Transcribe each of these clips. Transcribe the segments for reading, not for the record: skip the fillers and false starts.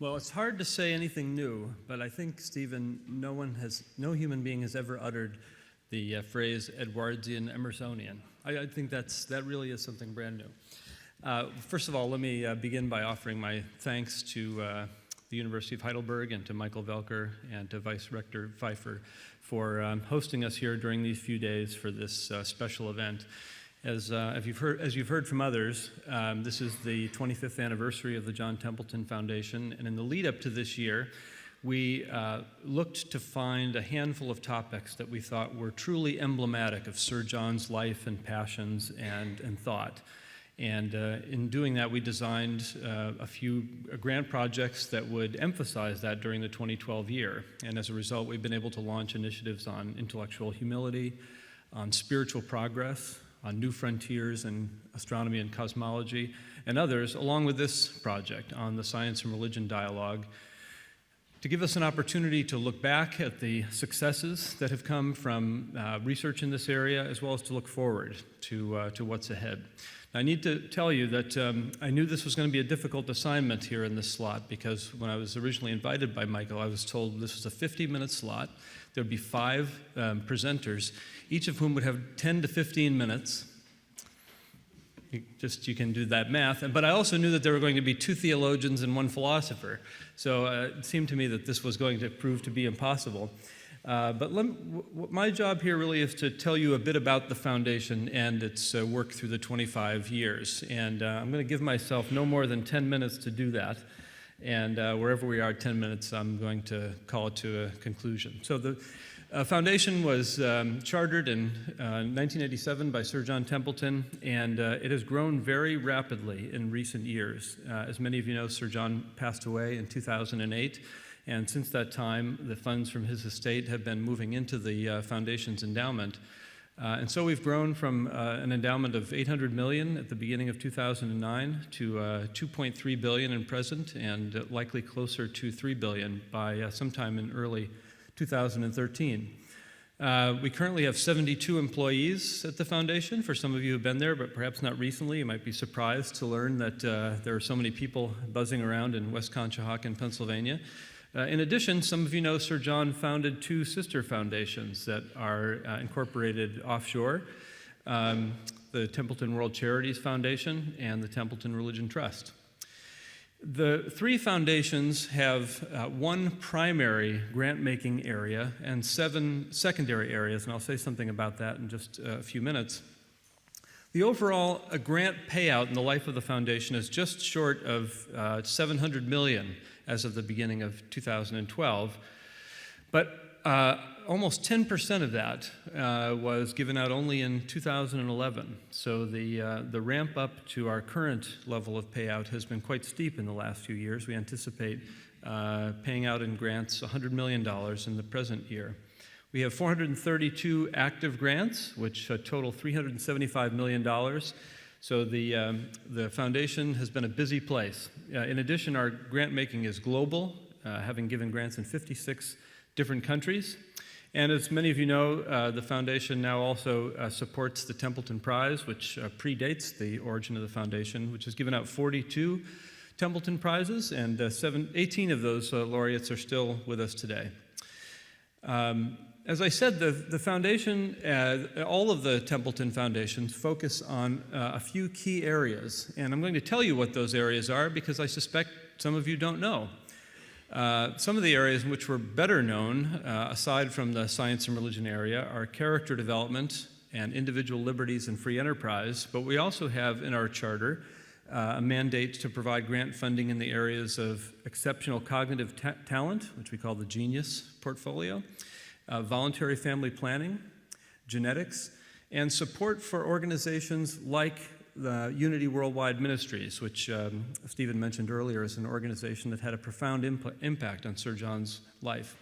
Well, it's hard to say anything new, but I think, Stephen, no human being has ever uttered the phrase Edwardian Emersonian. I think that really is something brand new. First of all, let me begin by offering my thanks to the University of Heidelberg and to Michael Velker and to Vice Rector Pfeiffer for hosting us here during these few days for this special event. As you've heard from others, this is the 25th anniversary of the John Templeton Foundation, and in the lead up to this year, we looked to find a handful of topics that we thought were truly emblematic of Sir John's life and passions and thought. And in doing that, we designed a few grant projects that would emphasize that during the 2012 year. And as a result, we've been able to launch initiatives on intellectual humility, on spiritual progress, on new frontiers in astronomy and cosmology, and others, along with this project on the science and religion dialogue, to give us an opportunity to look back at the successes that have come from research in this area, as well as to look forward to what's ahead. Now, I need to tell you that I knew this was going to be a difficult assignment here in this slot, because when I was originally invited by Michael, I was told this was a 50-minute slot. There'd be 5 presenters, each of whom would have 10 to 15 minutes. You can do that math. But I also knew that there were going to be 2 theologians and 1 philosopher. So it seemed to me that this was going to prove to be impossible. But my job here really is to tell you a bit about the foundation and its work through the 25 years. And I'm going to give myself no more than 10 minutes to do that. And wherever we are at 10 minutes, I'm going to call it to a conclusion. So the foundation was chartered in 1987 by Sir John Templeton, and it has grown very rapidly in recent years. As many of you know, Sir John passed away in 2008, and since that time, the funds from his estate have been moving into the foundation's endowment. And so we've grown from an endowment of $800 million at the beginning of 2009 to $2.3 billion in present, and likely closer to $3 billion by sometime in early 2013. We currently have 72 employees at the foundation. For some of you who've been there, but perhaps not recently, you might be surprised to learn that there are so many people buzzing around in West Conshohocken, Pennsylvania. In addition, some of you know Sir John founded 2 sister foundations that are incorporated offshore, the Templeton World Charities Foundation and the Templeton Religion Trust. The 3 foundations have 1 primary grant-making area and 7 secondary areas, and I'll say something about that in just a few minutes. The overall grant payout in the life of the foundation is just short of $700 million as of the beginning of 2012, but almost 10% of that was given out only in 2011. So the ramp up to our current level of payout has been quite steep in the last few years. We anticipate paying out in grants $100 million in the present year. We have 432 active grants, which total $375 million. So the foundation has been a busy place. In addition, our grant making is global, having given grants in 56 different countries. And as many of you know, the foundation now also supports the Templeton Prize, which predates the origin of the foundation, which has given out 42 Templeton Prizes, and 18 of those laureates are still with us today. As I said, the foundation, all of the Templeton foundations focus on a few key areas, and I'm going to tell you what those areas are because I suspect some of you don't know. Some of the areas in which we're better known, aside from the science and religion area, are character development and individual liberties and free enterprise, but we also have in our charter a mandate to provide grant funding in the areas of exceptional cognitive talent, which we call the Genius portfolio, voluntary family planning, genetics, and support for organizations like the Unity Worldwide Ministries, which Stephen mentioned earlier is an organization that had a profound impact on Sir John's life.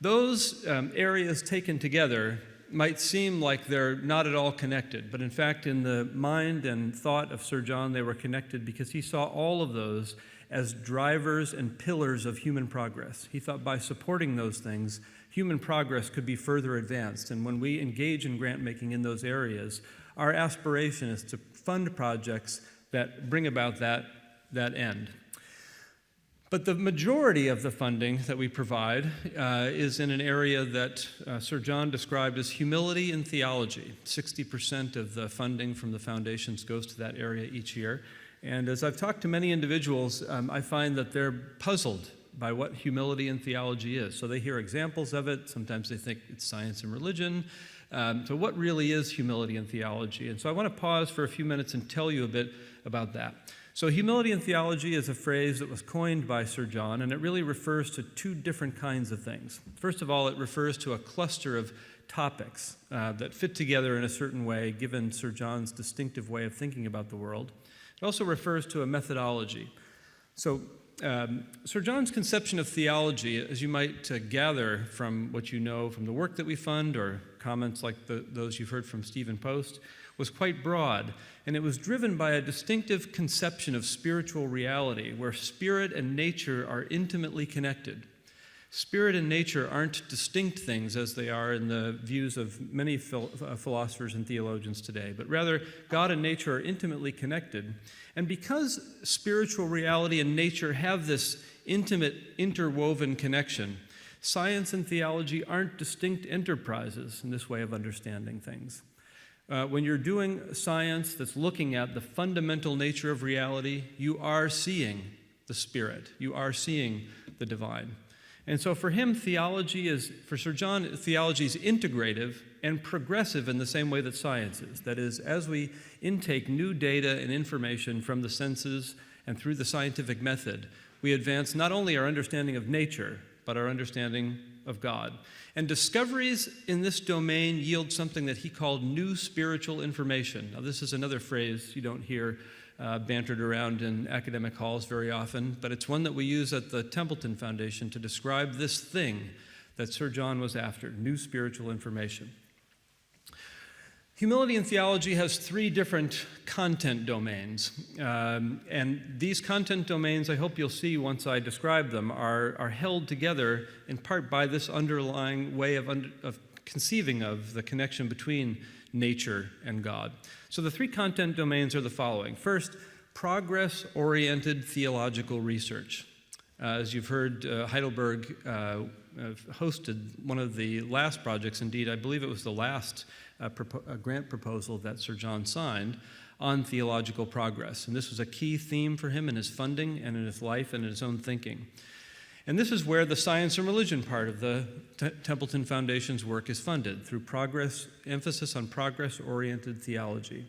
Those areas taken together might seem like they're not at all connected, but in fact, in the mind and thought of Sir John, they were connected because he saw all of those as drivers and pillars of human progress. He thought by supporting those things, human progress could be further advanced. And when we engage in grant making in those areas, our aspiration is to fund projects that bring about that end. But the majority of the funding that we provide is in an area that Sir John described as humility and theology. 60% of the funding from the foundations goes to that area each year. And as I've talked to many individuals, I find that they're puzzled by what humility and theology is. So they hear examples of it. Sometimes they think it's science and religion. So what really is humility and theology? And so I want to pause for a few minutes and tell you a bit about that. So humility and theology is a phrase that was coined by Sir John, and it really refers to two different kinds of things. First of all, it refers to a cluster of topics that fit together in a certain way, given Sir John's distinctive way of thinking about the world. It also refers to a methodology. So Sir John's conception of theology, as you might gather from what you know from the work that we fund or comments like those you've heard from Stephen Post, was quite broad, and it was driven by a distinctive conception of spiritual reality where spirit and nature are intimately connected. Spirit and nature aren't distinct things as they are in the views of many philosophers and theologians today, but rather God and nature are intimately connected. And because spiritual reality and nature have this intimate, interwoven connection, science and theology aren't distinct enterprises in this way of understanding things. When you're doing science that's looking at the fundamental nature of reality, you are seeing the Spirit. You are seeing the divine. And so for him, for Sir John, theology is integrative and progressive in the same way that science is. That is, as we intake new data and information from the senses and through the scientific method, we advance not only our understanding of nature, but our understanding of God. And discoveries in this domain yield something that he called new spiritual information. Now, this is another phrase you don't hear bantered around in academic halls very often, but it's one that we use at the Templeton Foundation to describe this thing that Sir John was after, new spiritual information. Humility and theology has three different content domains, and these content domains, I hope you'll see once I describe them, are held together in part by this underlying way of conceiving of the connection between nature and God. So the three content domains are the following. First, progress-oriented theological research. As you've heard, Heidelberg hosted one of the last projects. Indeed, I believe it was the last grant proposal that Sir John signed on theological progress. And this was a key theme for him in his funding and in his life and in his own thinking. And this is where the science and religion part of the Templeton Foundation's work is funded, through emphasis on progress-oriented theology.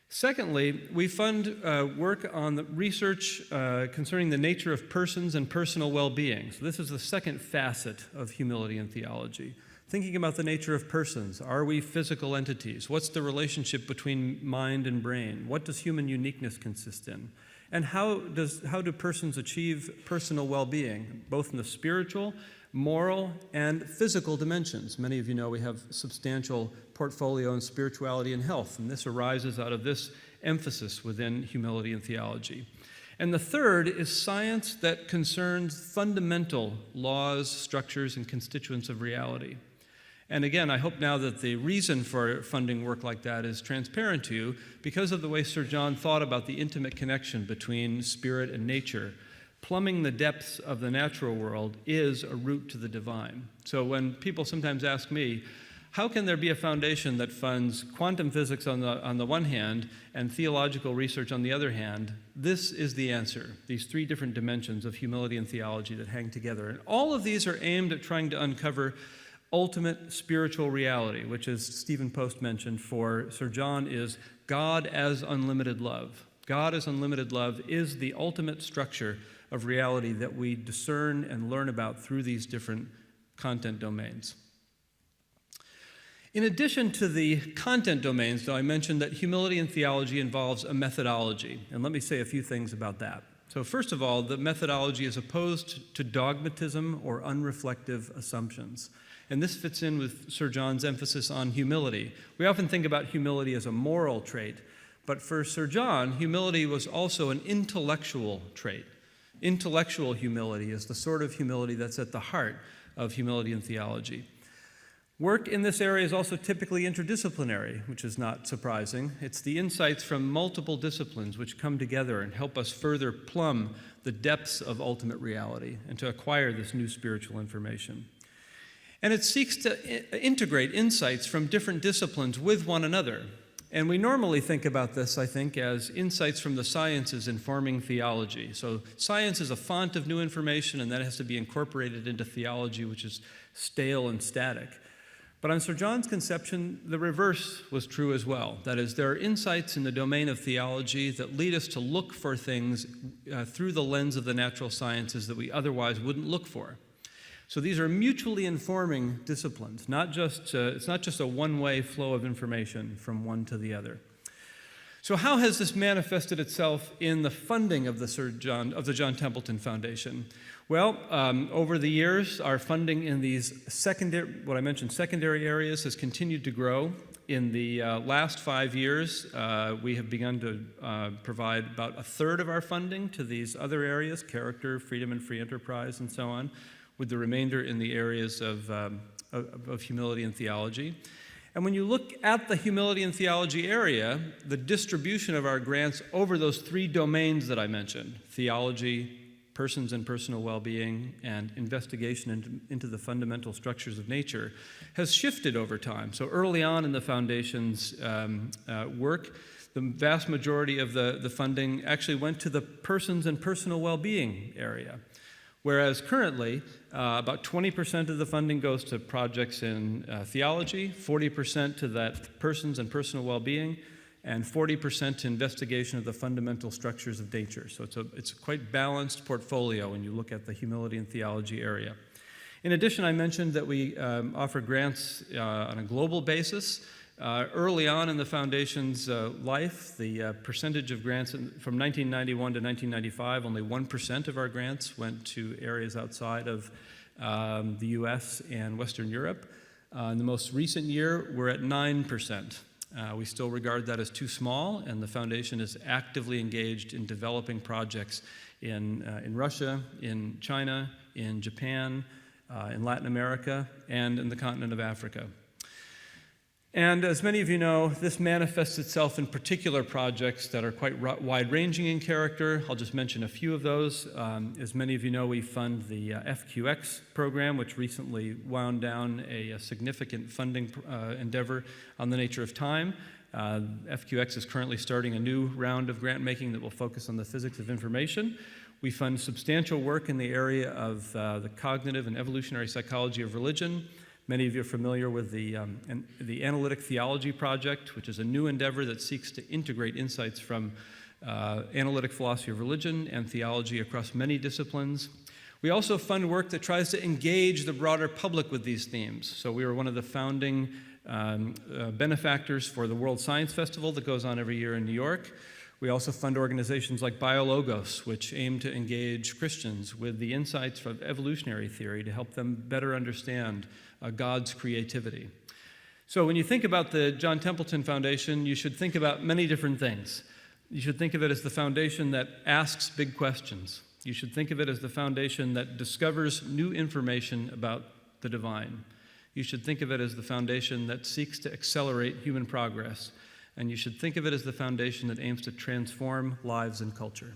Secondly, we fund work on the research concerning the nature of persons and personal well-being. So this is the second facet of humility and theology. Thinking about the nature of persons. Are we physical entities? What's the relationship between mind and brain? What does human uniqueness consist in? And how do persons achieve personal well-being, both in the spiritual, moral, and physical dimensions? Many of you know we have substantial portfolio in spirituality and health, and this arises out of this emphasis within humility and theology. And the third is science that concerns fundamental laws, structures, and constituents of reality. And again, I hope now that the reason for funding work like that is transparent to you because of the way Sir John thought about the intimate connection between spirit and nature. Plumbing the depths of the natural world is a route to the divine. So when people sometimes ask me, how can there be a foundation that funds quantum physics on the one hand and theological research on the other hand? This is the answer, these three different dimensions of humility and theology that hang together. And all of these are aimed at trying to uncover ultimate spiritual reality, which, as Stephen Post mentioned, for Sir John is God as unlimited love. God as unlimited love is the ultimate structure of reality that we discern and learn about through these different content domains. In addition to the content domains, though, I mentioned that humility and theology involves a methodology, and let me say a few things about that. So first of all, the methodology is opposed to dogmatism or unreflective assumptions. And this fits in with Sir John's emphasis on humility. We often think about humility as a moral trait, but for Sir John, humility was also an intellectual trait. Intellectual humility is the sort of humility that's at the heart of humility and theology. Work in this area is also typically interdisciplinary, which is not surprising. It's the insights from multiple disciplines which come together and help us further plumb the depths of ultimate reality and to acquire this new spiritual information. And it seeks to integrate insights from different disciplines with one another. And we normally think about this, I think, as insights from the sciences informing theology. So science is a font of new information, and that has to be incorporated into theology, which is stale and static. But on Sir John's conception, the reverse was true as well. That is, there are insights in the domain of theology that lead us to look for things through the lens of the natural sciences that we otherwise wouldn't look for. So these are mutually informing disciplines, it's not just a one-way flow of information from one to the other. So how has this manifested itself in the funding of the John Templeton Foundation? Well, over the years, our funding in these secondary areas has continued to grow. In the last 5 years, we have begun to provide about a third of our funding to these other areas, character, freedom and free enterprise, and so on, with the remainder in the areas of humility and theology. And when you look at the humility and theology area, the distribution of our grants over those three domains that I mentioned, theology, persons and personal well-being, and investigation into the fundamental structures of nature, has shifted over time. So early on in the Foundation's work, the vast majority of the funding actually went to the persons and personal well-being area. Whereas currently, about 20% of the funding goes to projects in theology, 40% to that persons and personal well-being, and 40% to investigation of the fundamental structures of nature. So it's a quite balanced portfolio when you look at the humility and theology area. In addition, I mentioned that we offer grants on a global basis. Early on in the Foundation's life, the percentage of grants from 1991 to 1995, only 1% of our grants went to areas outside of the US and Western Europe. In the most recent year, we're at 9%. We still regard that as too small, and the Foundation is actively engaged in developing projects in Russia, in China, in Japan, in Latin America, and in the continent of Africa. And as many of you know, this manifests itself in particular projects that are quite wide-ranging in character. I'll just mention a few of those. As many of you know, we fund the FQX program, which recently wound down a significant funding endeavor on the nature of time. FQX is currently starting a new round of grant making that will focus on the physics of information. We fund substantial work in the area of the cognitive and evolutionary psychology of religion. Many of you are familiar with the Analytic Theology Project, which is a new endeavor that seeks to integrate insights from analytic philosophy of religion and theology across many disciplines. We also fund work that tries to engage the broader public with these themes. So we were one of the founding benefactors for the World Science Festival that goes on every year in New York. We also fund organizations like BioLogos, which aim to engage Christians with the insights of evolutionary theory to help them better understand God's creativity. So when you think about the John Templeton Foundation, you should think about many different things. You should think of it as the foundation that asks big questions. You should think of it as the foundation that discovers new information about the divine. You should think of it as the foundation that seeks to accelerate human progress. And you should think of it as the foundation that aims to transform lives and culture.